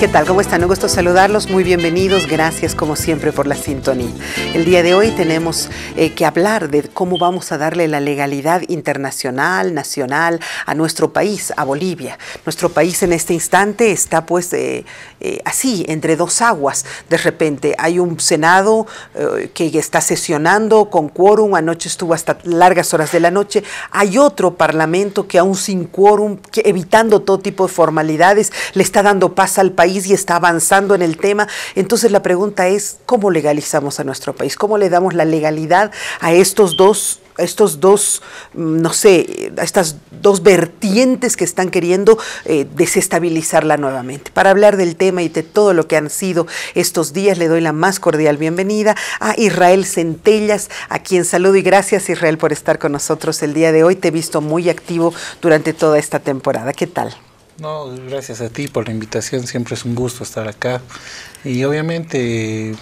¿Qué tal? ¿Cómo están? Un gusto saludarlos, muy bienvenidos, gracias como siempre por la sintonía. El día de hoy tenemos que hablar de cómo vamos a darle la legalidad internacional, nacional a nuestro país, a Bolivia. Nuestro país en este instante está pues así, entre dos aguas. De repente hay un Senado que está sesionando con quórum, anoche estuvo hasta largas horas de la noche. Hay otro Parlamento que aún sin quórum, evitando todo tipo de formalidades, le está dando paz al país y está avanzando en el tema. Entonces la pregunta es, ¿cómo legalizamos a nuestro país? ¿Cómo le damos la legalidad a estas dos vertientes que están queriendo desestabilizarla nuevamente? Para hablar del tema y de todo lo que han sido estos días, le doy la más cordial bienvenida a Israel Centellas, a quien saludo y gracias, Israel, por estar con nosotros el día de hoy. Te he visto muy activo durante toda esta temporada. ¿Qué tal? No, gracias a ti por la invitación, siempre es un gusto estar acá. Y obviamente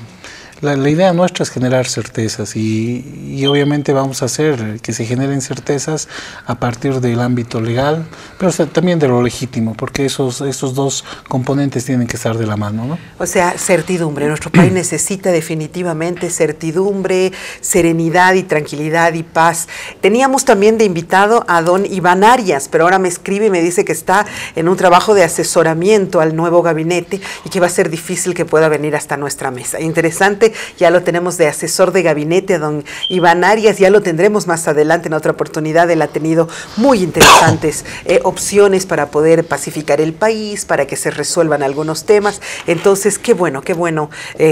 la idea nuestra es generar certezas y obviamente vamos a hacer que se generen certezas a partir del ámbito legal, pero también de lo legítimo, porque esos dos componentes tienen que estar de la mano, ¿no? O sea, certidumbre. Nuestro país necesita definitivamente certidumbre, serenidad y tranquilidad y paz. Teníamos también de invitado a don Iván Arias, pero ahora me escribe y me dice que está en un trabajo de asesoramiento al nuevo gabinete y que va a ser difícil que pueda venir hasta nuestra mesa. Interesante. Ya lo tenemos de asesor de gabinete, don Iván Arias, ya lo tendremos más adelante en otra oportunidad. Él ha tenido muy interesantes opciones para poder pacificar el país, para que se resuelvan algunos temas. Entonces, qué bueno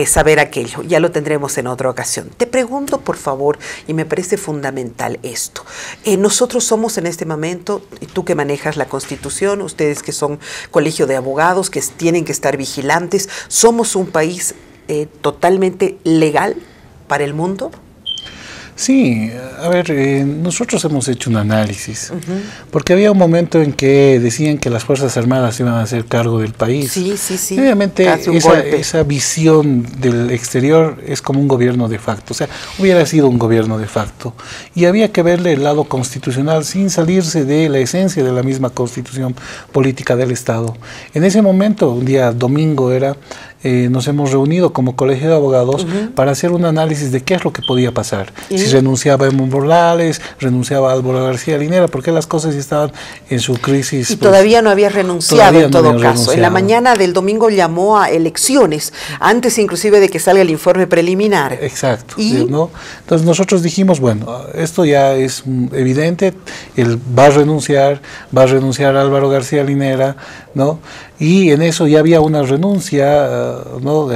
saber aquello. Ya lo tendremos en otra ocasión. Te pregunto, por favor, y me parece fundamental esto. Nosotros somos en este momento, y tú que manejas la Constitución, ustedes que son colegio de abogados, que tienen que estar vigilantes, somos un país totalmente legal para el mundo. Sí, a ver, nosotros hemos hecho un análisis, porque había un momento en que decían que las Fuerzas Armadas iban a hacer cargo del país. Sí. Y obviamente esa visión del exterior es como un gobierno de facto, o sea, hubiera sido un gobierno de facto. Y había que verle el lado constitucional sin salirse de la esencia de la misma constitución política del Estado. En ese momento, un día domingo era, nos hemos reunido como colegio de abogados para hacer un análisis de qué es lo que podía pasar. Si renunciaba Evo Morales, renunciaba Álvaro García Linera, porque las cosas estaban en su crisis. Y pues, todavía no había renunciado en todo caso. En la mañana del domingo llamó a elecciones, antes inclusive de que salga el informe preliminar. Exacto. ¿No? Entonces nosotros dijimos, bueno, esto ya es evidente, él va a renunciar Álvaro García Linera, ¿no? Y en eso ya había una renuncia, ¿no?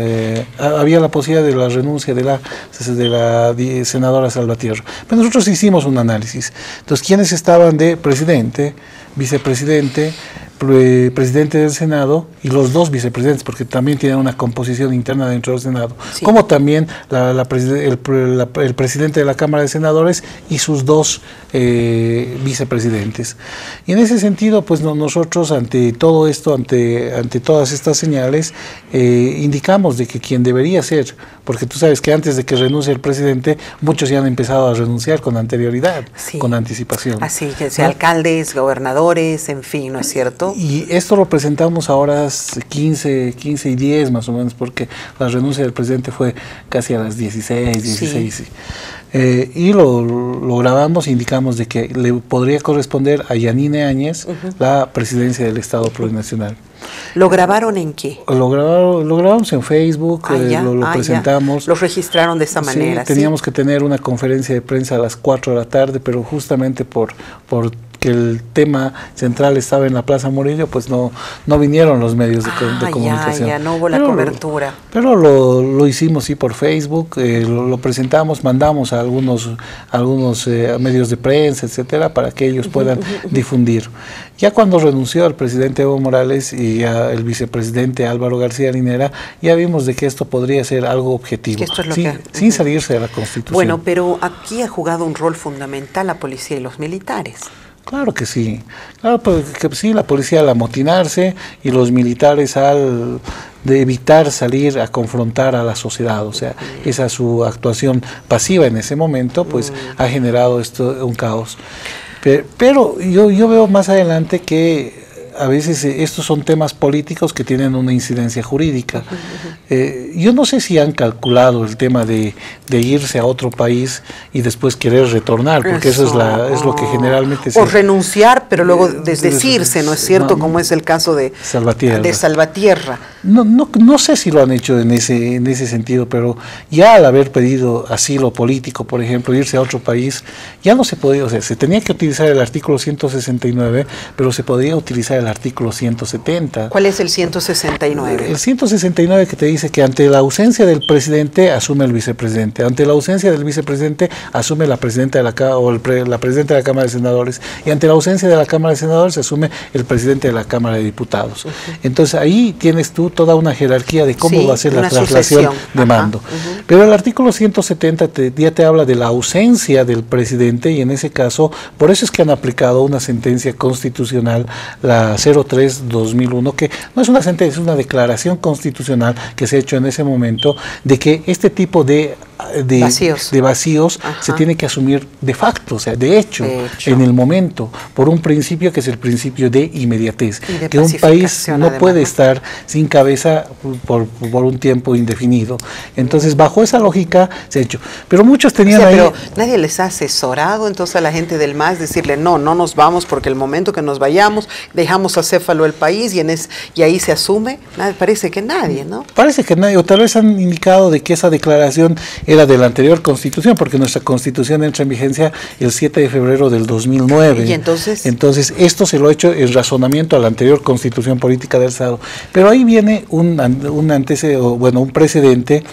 Había la posibilidad de la renuncia de la senadora Salvatierra. Pero nosotros hicimos un análisis. Entonces, ¿quiénes estaban de presidente, vicepresidente, presidente del Senado y los dos vicepresidentes, porque también tienen una composición interna dentro del Senado, como también el presidente de la Cámara de Senadores y sus dos vicepresidentes? Y en ese sentido, pues nosotros ante todo esto, ante todas estas señales, indicamos de que quien debería ser, porque tú sabes que antes de que renuncie el presidente, muchos ya han empezado a renunciar con anterioridad, con anticipación. Así que sea, ¿no? Alcaldes, gobernadores, en fin, ¿no es cierto? Y esto lo presentamos ahora 15 y 10 más o menos, porque la renuncia del presidente fue casi a las 16. Y lo grabamos e indicamos de que le podría corresponder a Yanine Áñez la presidencia del Estado Plurinacional. ¿Lo grabaron en qué? Lo grabamos en Facebook, lo presentamos. Lo registraron de esa manera. Teníamos que tener una conferencia de prensa a las 4 de la tarde, pero justamente por que el tema central estaba en la Plaza Murillo, pues no vinieron los medios de comunicación. Ya no hubo la cobertura. Pero lo hicimos por Facebook, lo presentamos, mandamos a algunos medios de prensa, etcétera, para que ellos puedan difundir. Ya cuando renunció el presidente Evo Morales y el vicepresidente Álvaro García Linera, ya vimos de que esto podría ser algo objetivo, sin salirse de la Constitución. Bueno, pero aquí ha jugado un rol fundamental la policía y los militares. Claro que sí, la policía al amotinarse y los militares de evitar salir a confrontar a la sociedad, o sea, esa su actuación pasiva en ese momento, pues ha generado un caos. Pero yo veo más adelante que a veces estos son temas políticos que tienen una incidencia jurídica. Yo no sé si han calculado el tema de irse a otro país y después querer retornar, porque eso es lo que generalmente o renunciar, pero luego desdecirse, ¿no es cierto? Como es el caso de Salvatierra. No sé si lo han hecho en ese sentido, pero ya al haber pedido asilo político, por ejemplo, irse a otro país, ya no se podía, o sea, se tenía que utilizar el artículo 169, pero se podía utilizar el artículo 170. ¿Cuál es el 169? El 169 que te dice que ante la ausencia del presidente asume el vicepresidente, ante la ausencia del vicepresidente asume la presidenta de la presidenta de la Cámara de Senadores, y ante la ausencia de la Cámara de Senadores asume el presidente de la Cámara de Diputados. Entonces ahí tienes tú toda una jerarquía de cómo va a ser la traslación de mando. Pero el artículo 170 ya te habla de la ausencia del presidente, y en ese caso, por eso es que han aplicado una sentencia constitucional, la 03-2001, que no es una sentencia, es una declaración constitucional que se ha hecho en ese momento, de que este tipo de vacíos se tiene que asumir de facto, o sea, de hecho, en el momento, por un principio que es el principio de inmediatez, que un país no puede estar sin cabeza por un tiempo indefinido. Entonces, bajo esa lógica se ha hecho. Pero muchos tenían pero nadie les ha asesorado entonces a la gente del MAS, decirle, no nos vamos porque el momento que nos vayamos, dejamos acéfalo el país y ahí se asume. Parece que nadie, ¿no? Parece que nadie, o tal vez han indicado de que esa declaración era de la anterior Constitución, porque nuestra Constitución entra en vigencia el 7 de febrero del 2009. ¿Y entonces? Entonces, esto se lo ha hecho en razonamiento a la anterior Constitución Política del Estado. Pero ahí viene un precedente,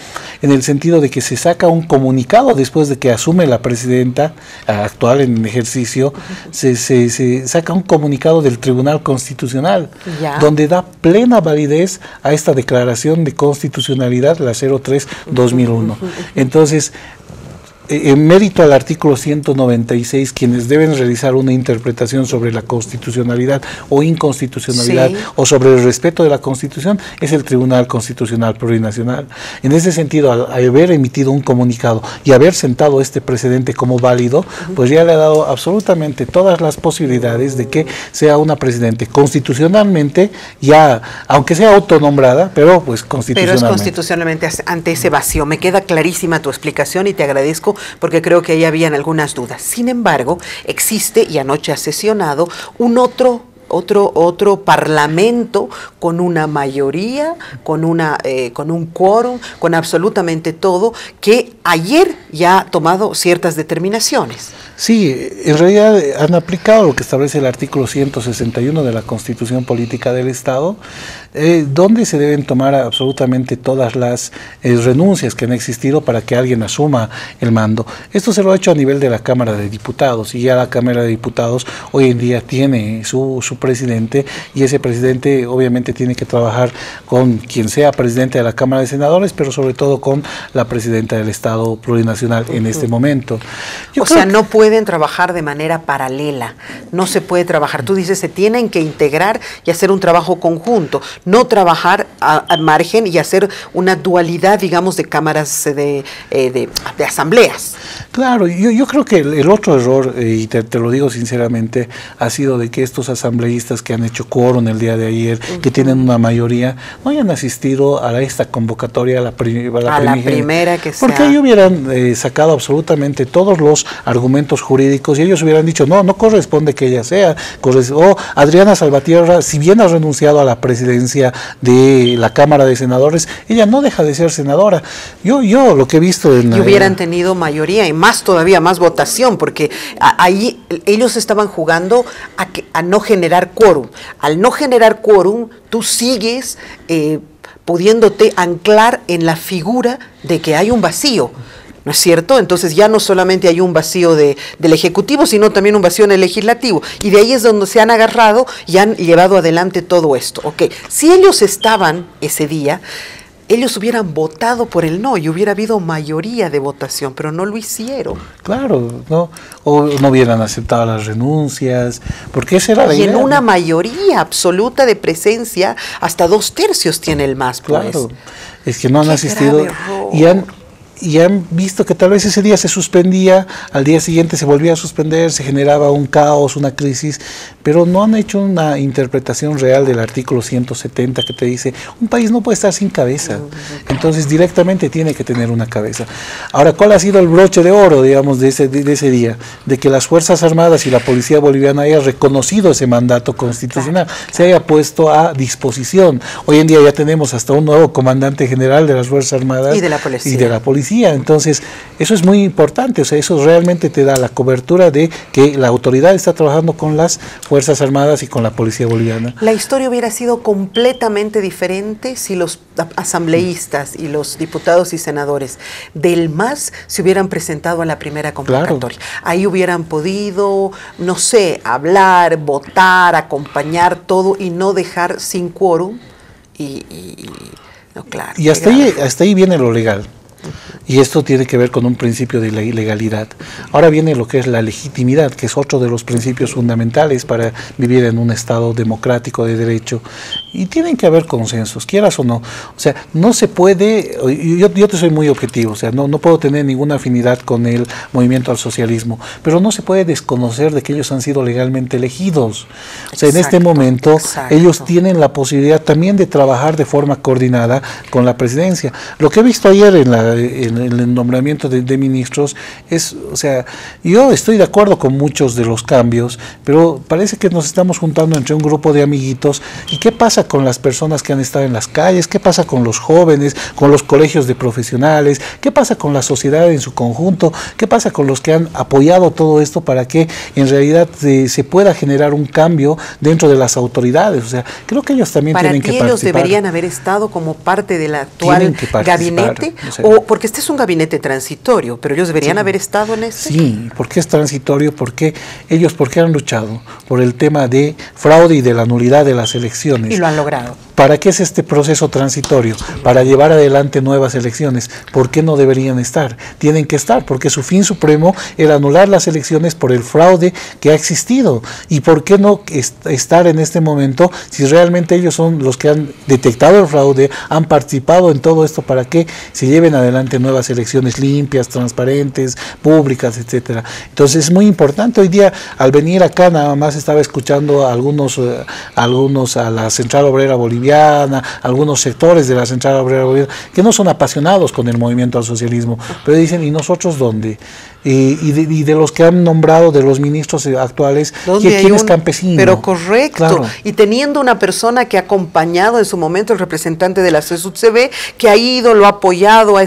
en el sentido de que se saca un comunicado después de que asume la presidenta actual en ejercicio, se saca un comunicado del Tribunal Constitucional, donde da plena validez a esta declaración de constitucionalidad, la 03-2001. Entonces, en mérito al artículo 196, quienes deben realizar una interpretación sobre la constitucionalidad o inconstitucionalidad o sobre el respeto de la Constitución es el Tribunal Constitucional Plurinacional. En ese sentido, al haber emitido un comunicado y haber sentado este precedente como válido, pues ya le ha dado absolutamente todas las posibilidades de que sea una presidente constitucionalmente, ya, aunque sea autonombrada, pero pues constitucionalmente. Pero es constitucionalmente ante ese vacío. Me queda clarísima tu explicación y te agradezco, porque creo que ahí habían algunas dudas. Sin embargo, existe, y anoche ha sesionado, un otro parlamento con una mayoría, con un quórum, con absolutamente todo, que ayer ya ha tomado ciertas determinaciones. Sí, en realidad han aplicado lo que establece el artículo 161 de la Constitución Política del Estado, donde se deben tomar absolutamente todas las renuncias que han existido para que alguien asuma el mando. Esto se lo ha hecho a nivel de la Cámara de Diputados, y ya la Cámara de Diputados hoy en día tiene su presidente, y ese presidente obviamente tiene que trabajar con quien sea presidente de la Cámara de Senadores, pero sobre todo con la presidenta del Estado plurinacional en este momento. O sea, no pueden trabajar de manera paralela, no se puede trabajar. Tú dices, se tienen que integrar y hacer un trabajo conjunto, no trabajar a margen y hacer una dualidad, digamos, de cámaras de asambleas. Claro, yo creo que el otro error, y te lo digo sinceramente, ha sido de que estos asambleístas que han hecho quórum el día de ayer, que tienen una mayoría, no hayan asistido a esta convocatoria, a la primera que sea. Porque ellos hubieran sacado absolutamente todos los argumentos jurídicos, y ellos hubieran dicho, no corresponde que ella sea, o Adriana Salvatierra, si bien ha renunciado a la presidencia de la Cámara de Senadores, ella no deja de ser senadora. Yo lo que he visto y hubieran tenido mayoría, y todavía más votación, porque ahí ellos estaban jugando a no generar quórum. Al no generar quórum, tú sigues pudiéndote anclar en la figura de que hay un vacío, ¿no es cierto? Entonces ya no solamente hay un vacío del Ejecutivo, sino también un vacío en el Legislativo, y de ahí es donde se han agarrado y han llevado adelante todo esto. Okay. Si ellos estaban ese día, ellos hubieran votado por el no y hubiera habido mayoría de votación, pero no lo hicieron. Claro, ¿no? O no hubieran aceptado las renuncias, porque esa era la idea. Y en una mayoría absoluta de presencia, hasta 2/3 tiene el MAS, pues. Claro, es que no han asistido y han y han visto que tal vez ese día se suspendía, al día siguiente se volvía a suspender, se generaba un caos, una crisis, pero no han hecho una interpretación real del artículo 170 que te dice, un país no puede estar sin cabeza, entonces directamente tiene que tener una cabeza. Ahora, ¿cuál ha sido el broche de oro, digamos, de ese día? De que las Fuerzas Armadas y la Policía Boliviana hayan reconocido ese mandato constitucional, se haya puesto a disposición. Hoy en día ya tenemos hasta un nuevo comandante general de las Fuerzas Armadas y de la policía. Entonces, eso es muy importante, o sea, eso realmente te da la cobertura de que la autoridad está trabajando con las Fuerzas Armadas y con la Policía Boliviana. La historia hubiera sido completamente diferente si los asambleístas y los diputados y senadores del MAS se hubieran presentado a la primera convocatoria. Claro. Ahí hubieran podido, no sé, hablar, votar, acompañar todo y no dejar sin quórum. No, claro, y hasta ahí viene lo legal. Y esto tiene que ver con un principio de la ilegalidad. Ahora viene lo que es la legitimidad, que es otro de los principios fundamentales para vivir en un Estado democrático de derecho. Y tienen que haber consensos, quieras o no. O sea, no se puede, yo te soy muy objetivo, o sea, no puedo tener ninguna afinidad con el movimiento al socialismo, pero no se puede desconocer de que ellos han sido legalmente elegidos. O sea, en este momento ellos tienen la posibilidad también de trabajar de forma coordinada con la presidencia. Lo que he visto ayer en el nombramiento de ministros es, o sea, yo estoy de acuerdo con muchos de los cambios, pero parece que nos estamos juntando entre un grupo de amiguitos. ¿Y qué pasa con las personas que han estado en las calles? ¿Qué pasa con los jóvenes, con los colegios de profesionales? ¿Qué pasa con la sociedad en su conjunto? ¿Qué pasa con los que han apoyado todo esto para que en realidad se pueda generar un cambio dentro de las autoridades? O sea, creo que ellos también tienen que participar. ¿Para ti ellos deberían haber estado como parte del actual gabinete? O sea, porque este es un gabinete transitorio, pero ellos deberían haber estado en este. Sí, porque es transitorio, porque ellos han luchado por el tema de fraude y de la nulidad de las elecciones. Y lo han logrado. ¿Para qué es este proceso transitorio? Para llevar adelante nuevas elecciones. ¿Por qué no deberían estar? Tienen que estar, porque su fin supremo era anular las elecciones por el fraude que ha existido. ¿Y por qué no estar en este momento si realmente ellos son los que han detectado el fraude, han participado en todo esto para que se lleven adelante nuevas elecciones limpias, transparentes, públicas, etcétera? Entonces es muy importante. Hoy día, al venir acá, nada más estaba escuchando a algunos a la Central Obrera Boliviana, algunos sectores de la Central Obrera Boliviana, que no son apasionados con el movimiento al socialismo, pero dicen, ¿y nosotros dónde? Y de los que han nombrado, de los ministros actuales, ¿quién es campesino? Pero correcto, claro. Y teniendo una persona que ha acompañado en su momento, el representante de la CSUCB, que ha ido, lo ha apoyado a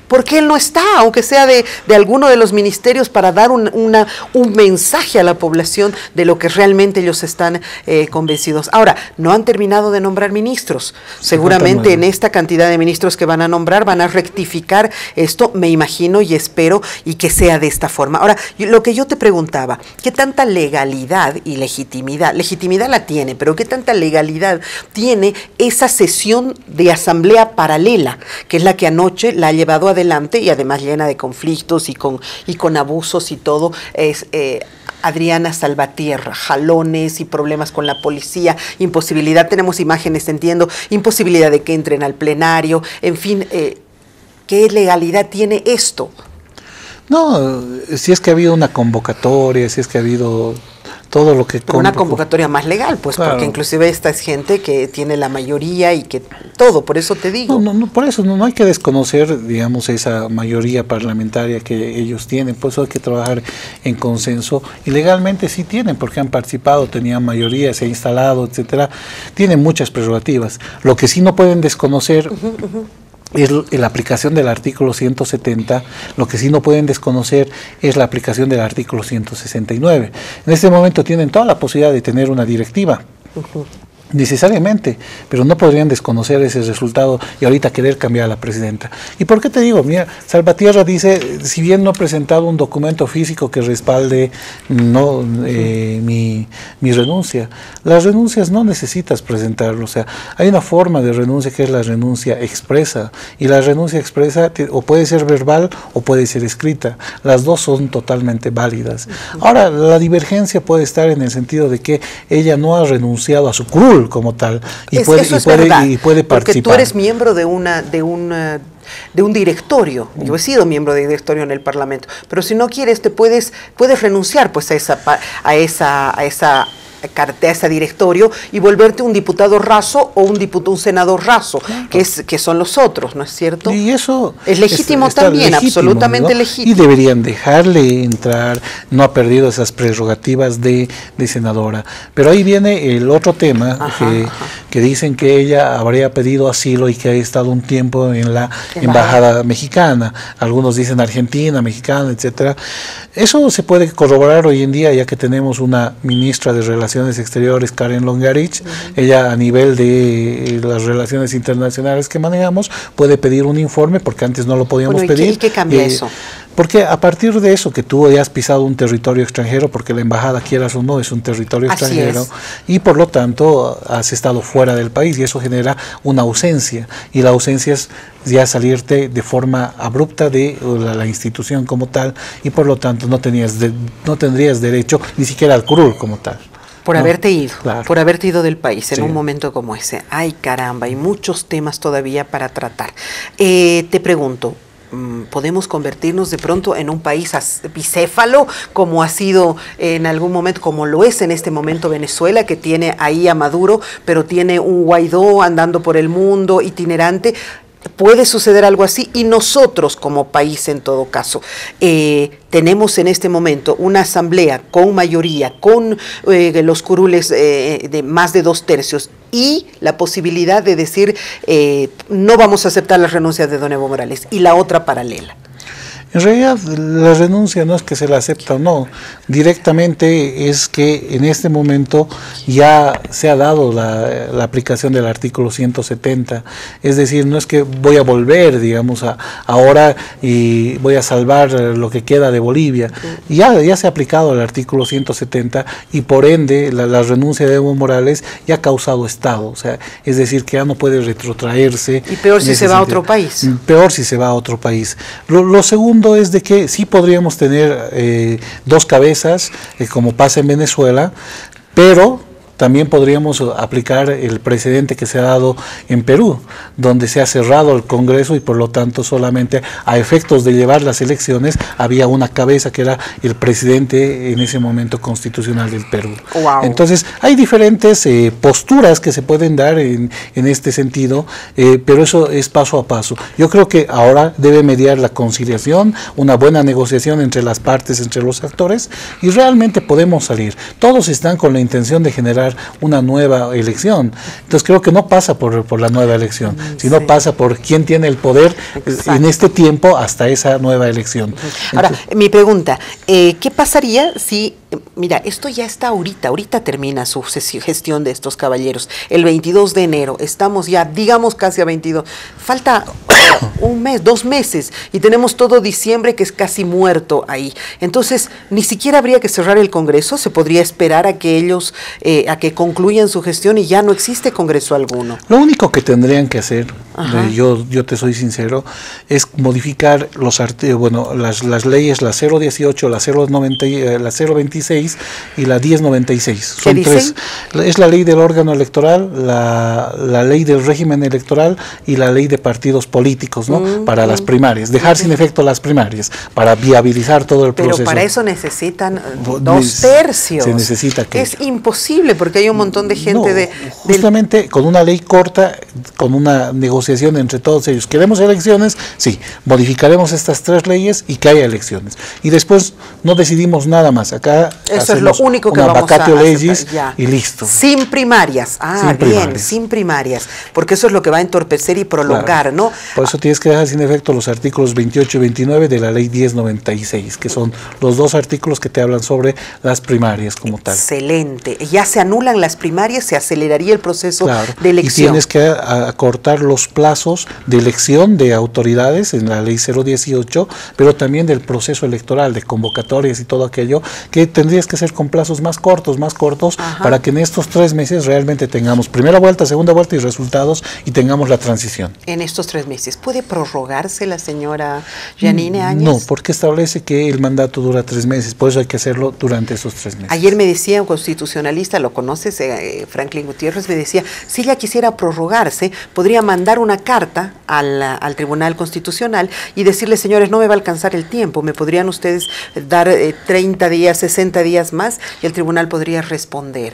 ¿por qué él no está? Aunque sea de alguno de los ministerios, para dar un mensaje a la población de lo que realmente ellos están convencidos. Ahora, no han terminado de nombrar ministros. Seguramente en esta cantidad de ministros que van a nombrar, van a rectificar esto, me imagino y espero, y que sea de esta forma. Ahora, lo que yo te preguntaba, ¿qué tanta legalidad y legitimidad la tiene, pero qué tanta legalidad tiene esa sesión de asamblea paralela, que es la que anoche la ha llevado adelante y además llena de conflictos y con abusos y todo, es Adriana Salvatierra, jalones y problemas con la policía, imposibilidad, tenemos imágenes, entiendo, imposibilidad de que entren al plenario, en fin, ¿qué legalidad tiene esto? No, si es que ha habido una convocatoria, si es que ha habido todo lo que... Pero una convocatoria más legal, pues, claro. Porque inclusive esta es gente que tiene la mayoría y que todo, por eso te digo. No, por eso no hay que desconocer, digamos, esa mayoría parlamentaria que ellos tienen, por eso hay que trabajar en consenso, y legalmente sí tienen, porque han participado, tenían mayoría, se ha instalado, etcétera, tienen muchas prerrogativas. Lo que sí no pueden desconocer... es la aplicación del artículo 170, lo que sí no pueden desconocer es la aplicación del artículo 169. En este momento tienen toda la posibilidad de tener una directiva, necesariamente, pero no podrían desconocer ese resultado y ahorita querer cambiar a la presidenta. ¿Y por qué te digo? Mira, Salvatierra dice, si bien no ha presentado un documento físico que respalde mi renuncia, las renuncias no necesitas presentarlo, o sea, hay una forma de renuncia que es la renuncia expresa, y la renuncia expresa o puede ser verbal o puede ser escrita, las dos son totalmente válidas. Ahora, la divergencia puede estar en el sentido de que ella no ha renunciado a su curul como tal, y puede participar. Porque tú eres miembro de un un directorio. Yo he sido miembro de directorio en el Parlamento, pero si no quieres puedes renunciar pues a ese directorio y volverte un diputado raso o un senador raso, claro, que son los otros, ¿no es cierto? Y eso es legítimo también, legítimo, absolutamente, ¿no? Legítimo. Y deberían dejarle entrar, no ha perdido esas prerrogativas de senadora. Pero ahí viene el otro tema, que dicen que ella habría pedido asilo y que ha estado un tiempo en la embajada mexicana. Algunos dicen Argentina, mexicana, etcétera. Eso se puede corroborar hoy en día, ya que tenemos una ministra de Relaciones Exteriores, Karen Longarich. Ella, a nivel de las relaciones internacionales que manejamos, puede pedir un informe, porque antes no lo podíamos pedir. ¿Y qué cambia eso? Porque a partir de eso, que tú hayas pisado un territorio extranjero, porque la embajada, quieras o no, es un territorio extranjero, y por lo tanto has estado fuera del país, y eso genera una ausencia, y la ausencia es ya salirte de forma abrupta de la institución como tal, y por lo tanto no tendrías derecho ni siquiera al curul como tal. Por haberte ido, claro, por haberte ido del país en un momento como ese. Ay, caramba, hay muchos temas todavía para tratar. Te pregunto, ¿podemos convertirnos de pronto en un país bicéfalo, como ha sido en algún momento, como lo es en este momento Venezuela, que tiene ahí a Maduro, pero tiene un Guaidó andando por el mundo, itinerante? Puede suceder algo así, y nosotros como país, en todo caso, tenemos en este momento una asamblea con mayoría, con los curules de más de 2/3, y la posibilidad de decir no vamos a aceptar las renuncias de don Evo Morales, y la otra paralela. En realidad, la renuncia no es que se la acepta o no, directamente es que en este momento ya se ha dado la aplicación del artículo 170, es decir, no es que voy a volver, digamos, ahora y voy a salvar lo que queda de Bolivia, ya se ha aplicado el artículo 170, y por ende la renuncia de Evo Morales ya ha causado estado, o sea, es decir, que ya no puede retrotraerse. Y peor si se va a otro país. Peor si se va a otro país. Lo segundo es de que sí podríamos tener dos cabezas, como pasa en Venezuela, pero también podríamos aplicar el precedente que se ha dado en Perú, donde se ha cerrado el Congreso y por lo tanto solamente a efectos de llevar las elecciones había una cabeza que era el presidente en ese momento constitucional del Perú. Wow. Entonces hay diferentes posturas que se pueden dar en este sentido, pero eso es paso a paso. Yo creo que ahora debe mediar la conciliación, una buena negociación entre las partes, entre los actores, y realmente podemos salir. Todos están con la intención de generar una nueva elección. Entonces creo que no pasa por la nueva elección, sino pasa por quién tiene el poder en este tiempo hasta esa nueva elección. Ahora, mi pregunta, ¿qué pasaría si, mira, esto ya está ahorita termina su gestión de estos caballeros, el 22 de enero, estamos ya, digamos, casi a 22, falta un mes, 2 meses, y tenemos todo diciembre que es casi muerto ahí. Entonces, ni siquiera habría que cerrar el Congreso, se podría esperar a que ellos, a que concluyan su gestión y ya no existe Congreso alguno. Lo único que tendrían que hacer, yo te soy sincero, es modificar las leyes, la 018, la 090, la 026 y la 1096. Son tres. Es la ley del órgano electoral, la ley del régimen electoral y la ley de partidos políticos, ¿no? Para las primarias, dejar sin efecto las primarias, para viabilizar todo el proceso. Pero para eso necesitan 2/3. Se necesita que... Es imposible, porque hay un montón de gente justamente con una ley corta, con una negociación entre todos ellos. ¿Queremos elecciones? Sí, modificaremos estas 3 leyes y que haya elecciones. Y después no decidimos nada más. Acá eso es lo único que vamos a hacer y listo. Sin primarias. Sin primarias. Porque eso es lo que va a entorpecer y prolongar, ¿no? Por eso tienes que dejar sin efecto los artículos 28 y 29 de la ley 1096, que son los 2 artículos que te hablan sobre las primarias como tal. Excelente. Ya se anulan las primarias, se aceleraría el proceso de elección. Y tienes que acortar los plazos de elección de autoridades en la ley 018, pero también del proceso electoral, de convocatorias y todo aquello, que tendrías que ser con plazos más cortos, Ajá. para que en estos 3 meses realmente tengamos primera vuelta, segunda vuelta y resultados y tengamos la transición. En estos 3 meses, ¿puede prorrogarse la señora Yanine Áñez? No, porque establece que el mandato dura 3 meses, por eso hay que hacerlo durante esos 3 meses. Ayer me decía un constitucionalista, lo conoces, Franklin Gutiérrez, me decía, si ella quisiera prorrogarse, podría mandar una carta al Tribunal Constitucional y decirle, señores, no me va a alcanzar el tiempo, me podrían ustedes dar 30 días, 60 días más, y el tribunal podría responder.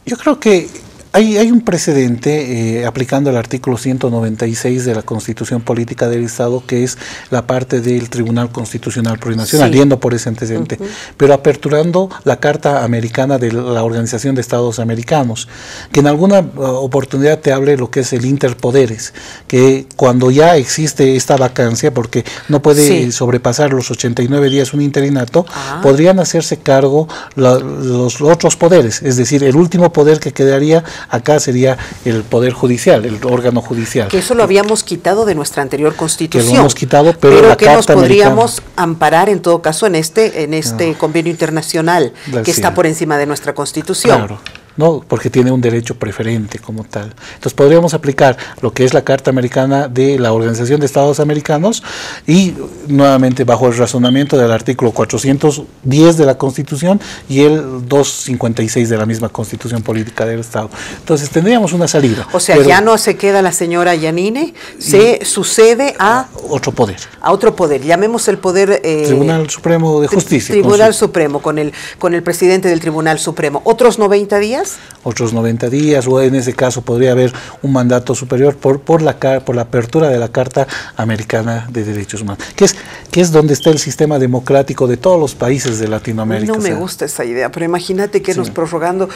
Yo creo que hay un precedente aplicando el artículo 196 de la Constitución Política del Estado, que es la parte del Tribunal Constitucional Plurinacional, Sí. yendo por ese antecedente, pero aperturando la Carta Americana de la Organización de Estados Americanos, que en alguna oportunidad te hable lo que es el interpoderes, que cuando ya existe esta vacancia, porque no puede sobrepasar los 89 días un interinato, podrían hacerse cargo los otros poderes, es decir, el último poder que quedaría acá sería el Poder Judicial, el órgano judicial. Que eso lo habíamos quitado de nuestra anterior Constitución. Que lo hemos quitado, pero la que Carta nos podríamos Americana amparar en todo caso en este convenio internacional que está por encima de nuestra Constitución. Claro. No, porque tiene un derecho preferente como tal. Entonces podríamos aplicar lo que es la Carta Americana de la Organización de Estados Americanos y nuevamente bajo el razonamiento del artículo 410 de la Constitución y el 256 de la misma Constitución Política del Estado. Entonces tendríamos una salida. O sea, ya no se queda la señora Yanine, se sucede a otro poder. A otro poder, llamemos el poder Tribunal Supremo de Justicia. Tribunal Supremo, con el presidente del Tribunal Supremo. ¿Otros 90 días? Otros 90 días, o en ese caso podría haber un mandato superior por la apertura de la Carta Americana de Derechos Humanos, que es donde está el sistema democrático de todos los países de Latinoamérica. No me gusta esa idea, pero imagínate que nos prorrogando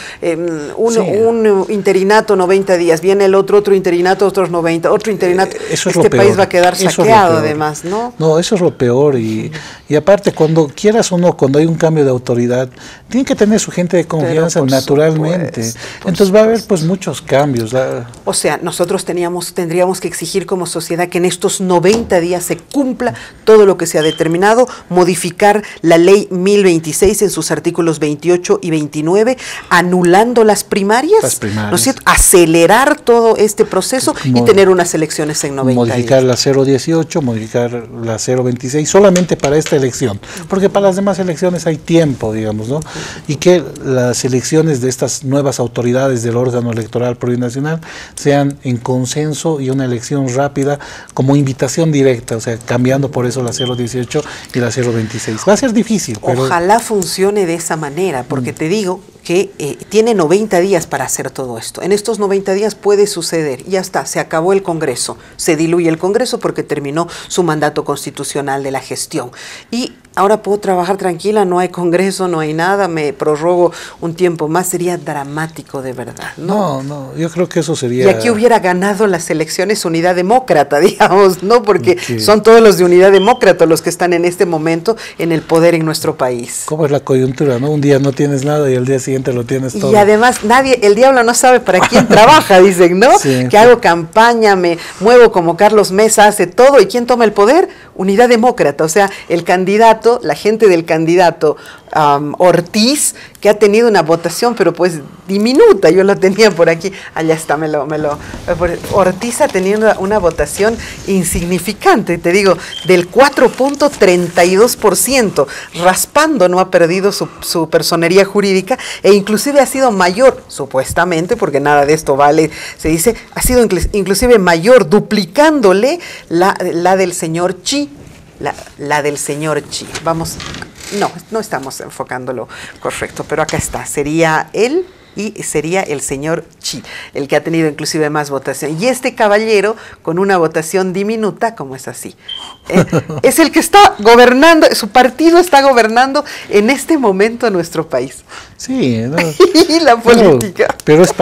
un interinato 90 días, viene el otro interinato, otros 90, otro interinato, este país va a quedar saqueado además, ¿no? No, eso es lo peor, y aparte cuando quieras o no, cuando hay un cambio de autoridad, tiene que tener su gente de confianza naturalmente. Entonces va a haber pues muchos cambios. O sea, nosotros tendríamos que exigir como sociedad que en estos 90 días se cumpla todo lo que se ha determinado, modificar la ley 1026 en sus artículos 28 y 29, anulando las primarias, ¿no es cierto? Acelerar todo este proceso y tener unas elecciones en 90 modificar días. la 018, modificar la 026, solamente para esta elección, porque para las demás elecciones hay tiempo, digamos, ¿no? Y que las elecciones de estas nuevas autoridades del órgano electoral plurinacional sean en consenso y una elección rápida como invitación directa, o sea, cambiando por eso la 018 y la 026. Va a ser difícil. Pero ojalá funcione de esa manera, porque te digo que tiene 90 días para hacer todo esto. En estos 90 días puede suceder, ya está, se acabó el Congreso, se diluye el Congreso porque terminó su mandato constitucional de la gestión. Y ahora puedo trabajar tranquila, no hay Congreso, no hay nada, me prorrogo un tiempo más, sería dramático de verdad, ¿no? No, yo creo que eso sería... Y aquí hubiera ganado las elecciones Unidad Demócrata, digamos, ¿no? Porque son todos los de Unidad Demócrata los que están en este momento en el poder en nuestro país. ¿Cómo es la coyuntura, no? Un día no tienes nada y el día siguiente lo tienes todo. Y además el diablo no sabe para quién trabaja, dicen, ¿no? Sí, que hago campaña, me muevo como Carlos Mesa, hace todo, ¿y quién toma el poder? Unidad Demócrata, o sea, el candidato, la gente del candidato Ortiz, que ha tenido una votación, pero pues diminuta, yo lo tenía por aquí, allá está, Ortiz ha tenido una votación insignificante, te digo, del 4.32%, raspando, no ha perdido su personería jurídica, e inclusive ha sido mayor, supuestamente, porque nada de esto vale, se dice, ha sido inclusive mayor, duplicándole la del señor Chi, la del señor Chi. Vamos, no estamos enfocándolo correcto, pero acá está, sería él y sería el señor Chi, el que ha tenido inclusive más votación. Y este caballero, con una votación diminuta, como es así, es el que está gobernando, su partido está gobernando en este momento nuestro país. Sí, no, y la política. Pero es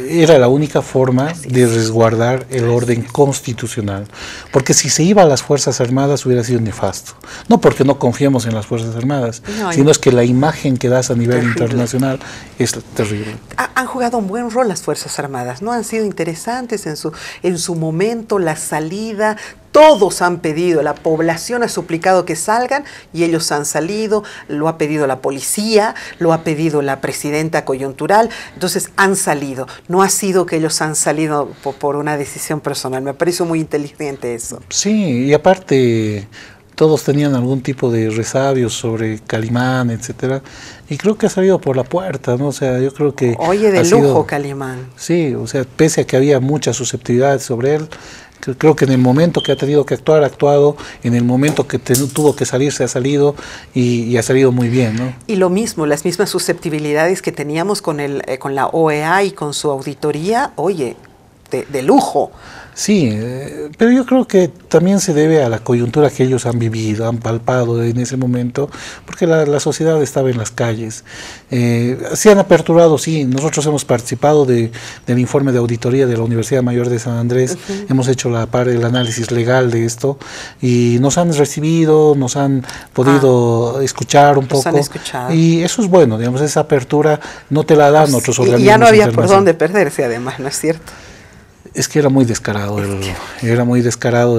era la única forma de resguardar el orden constitucional, porque si se iba a las Fuerzas Armadas hubiera sido nefasto. No porque no confiemos en las Fuerzas Armadas, sino es que la imagen que das a nivel internacional es terrible. Han jugado un buen rol las Fuerzas Armadas, ¿no? Han sido interesantes en su momento, la salida, Todos han pedido, la población ha suplicado que salgan y ellos han salido, lo ha pedido la policía, lo ha pedido la presidenta coyuntural, entonces han salido. No ha sido que ellos han salido por una decisión personal, me parece muy inteligente eso. Sí, y aparte todos tenían algún tipo de resabios sobre Calimán, etcétera, y creo que ha salido por la puerta, ¿no? O sea, yo creo que... Oye, de lujo Calimán. Sí, o sea, pese a que había mucha susceptibilidad sobre él, creo que en el momento que ha tenido que actuar, ha actuado, en el momento que tuvo que salir, se ha salido y ha salido muy bien, ¿no? Y lo mismo, las mismas susceptibilidades que teníamos con la OEA y con su auditoría, oye, de lujo. Sí, pero yo creo que también se debe a la coyuntura que ellos han vivido, han palpado en ese momento, porque la sociedad estaba en las calles. Se han aperturado, sí, nosotros hemos participado del informe de auditoría de la Universidad Mayor de San Andrés, hemos hecho el análisis legal de esto y nos han recibido, nos han podido escuchar un poco. Y eso es bueno, digamos, esa apertura no te la dan otros organismos. Y ya no había por dónde perderse además, ¿no es cierto? Es que era muy descarado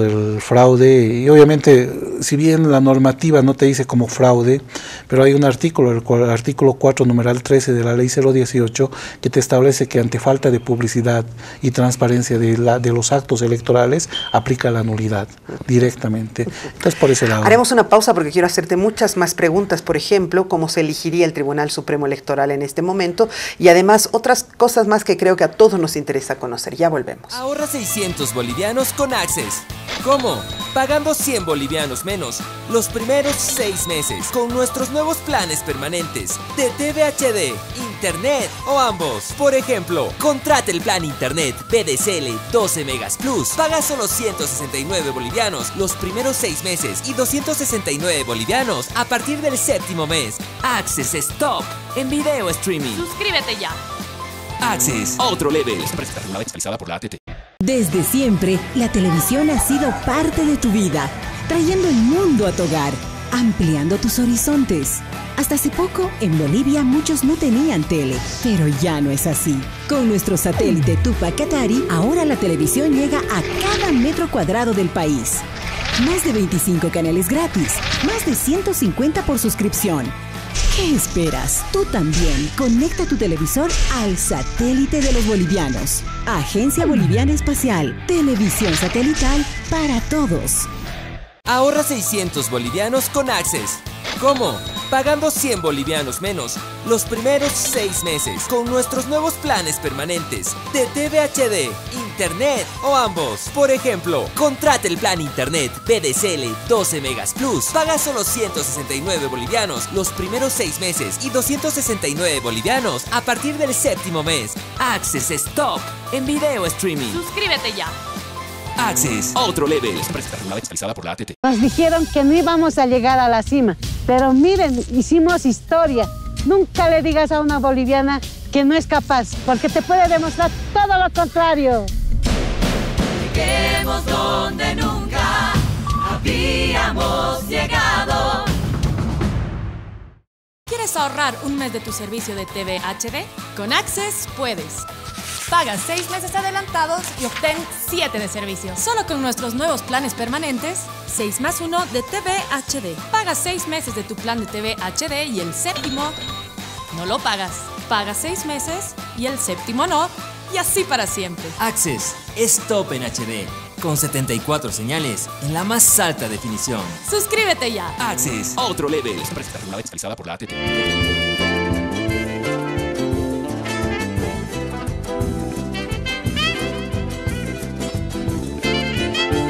el fraude y obviamente si bien la normativa no te dice como fraude, pero hay un artículo, el artículo 4, numeral 13 de la ley 018 que te establece que ante falta de publicidad y transparencia de los actos electorales aplica la nulidad directamente. Entonces por ese lado. Haremos una pausa porque quiero hacerte muchas más preguntas, por ejemplo, cómo se elegiría el Tribunal Supremo Electoral en este momento y además otras cosas más que creo que a todos nos interesa conocer. Ya volvemos. Ahorra 600 bolivianos con Access. ¿Cómo? Pagando 100 bolivianos menos los primeros 6 meses con nuestros nuevos planes permanentes de TV HD, Internet o ambos. Por ejemplo, contrate el plan Internet VDSL 12 Megas Plus. Paga solo 169 bolivianos los primeros 6 meses y 269 bolivianos a partir del 7º mes. Access es top en video streaming. Suscríbete ya. Access, otro level. Empresa regulada y fiscalizada por la ATT. Desde siempre, la televisión ha sido parte de tu vida, trayendo el mundo a tu hogar, ampliando tus horizontes. Hasta hace poco, en Bolivia muchos no tenían tele, pero ya no es así. Con nuestro satélite Tupac Katari, ahora la televisión llega a cada metro cuadrado del país. Más de 25 canales gratis, más de 150 por suscripción. ¿Qué esperas? Tú también conecta tu televisor al satélite de los bolivianos. Agencia Boliviana Espacial, televisión satelital para todos. Ahorra 600 bolivianos con Access. ¿Cómo? Pagando 100 bolivianos menos los primeros 6 meses con nuestros nuevos planes permanentes de TV HD, Internet o ambos. Por ejemplo, contrate el plan Internet VDSL 12 Megas Plus. Paga solo 169 bolivianos los primeros 6 meses y 269 bolivianos a partir del 7º mes. Access es top en video streaming. Suscríbete ya. Access, otro level. Empresa regulada y fiscalizada por la ATT. Nos dijeron que no íbamos a llegar a la cima, pero miren, hicimos historia. Nunca le digas a una boliviana que no es capaz, porque te puede demostrar todo lo contrario. Lleguemos donde nunca habíamos llegado. ¿Quieres ahorrar un mes de tu servicio de TV HD? Con Access puedes. Paga 6 meses adelantados y obtén 7 de servicio. Solo con nuestros nuevos planes permanentes, 6+1 de TV HD. Paga 6 meses de tu plan de TV HD y el 7º no lo pagas. Paga 6 meses y el 7º no, y así para siempre. Access es top en HD, con 74 señales en la más alta definición. Suscríbete ya. Access, otro level. Empresa regulada y fiscalizada por la ATT.